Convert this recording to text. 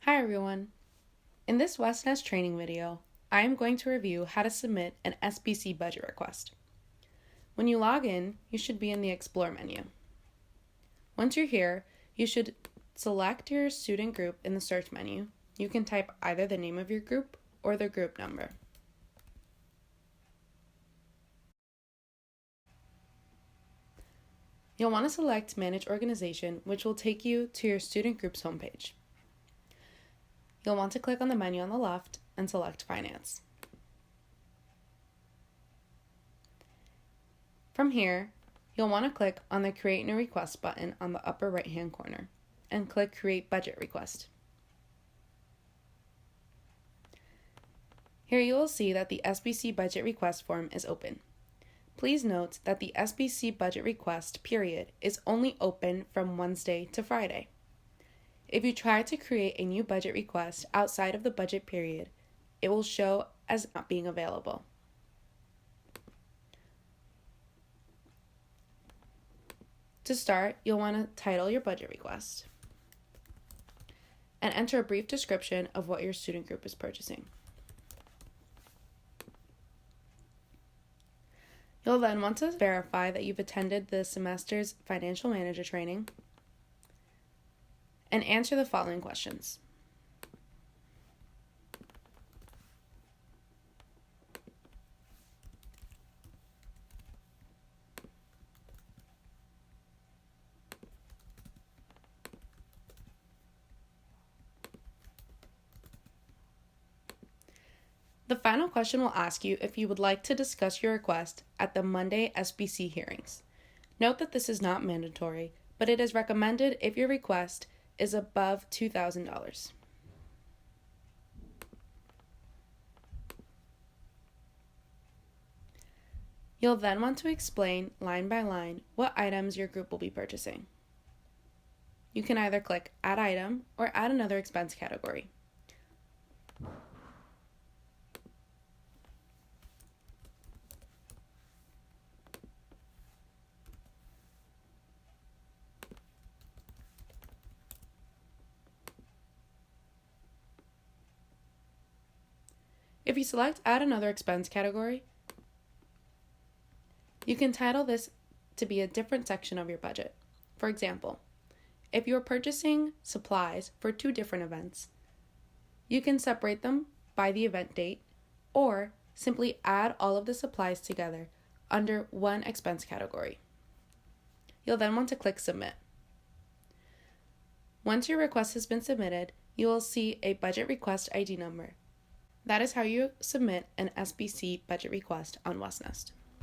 Hi everyone! In this WesNest training video, I am going to review how to submit an SBC budget request. When you log in, you should be in the Explore menu. Once you're here, you should select your student group in the search menu. You can type either the name of your group or the group number. You'll want to select Manage Organization, which will take you to your student group's homepage. You'll want to click on the menu on the left and select Finance. From here, you'll want to click on the Create New Request button on the upper right-hand corner and click Create Budget Request. Here you will see that the SBC budget request form is open. Please note that the SBC budget request period is only open from Wednesday to Friday. If you try to create a new budget request outside of the budget period, it will show as not being available. To start, you'll want to title your budget request and enter a brief description of what your student group is purchasing. You'll then want to verify that you've attended the semester's financial manager training and answer the following questions. The final question will ask you if you would like to discuss your request at the Monday SBC hearings. Note that this is not mandatory, but it is recommended if your request is above $2,000. You'll then want to explain line by line what items your group will be purchasing. You can either click Add Item or add another expense category. If you select Add Another Expense category, you can title this to be a different section of your budget. For example, if you are purchasing supplies for two different events, you can separate them by the event date or simply add all of the supplies together under one expense category. You'll then want to click Submit. Once your request has been submitted, you will see a budget request ID number. That is how you submit an SBC budget request on WesNest.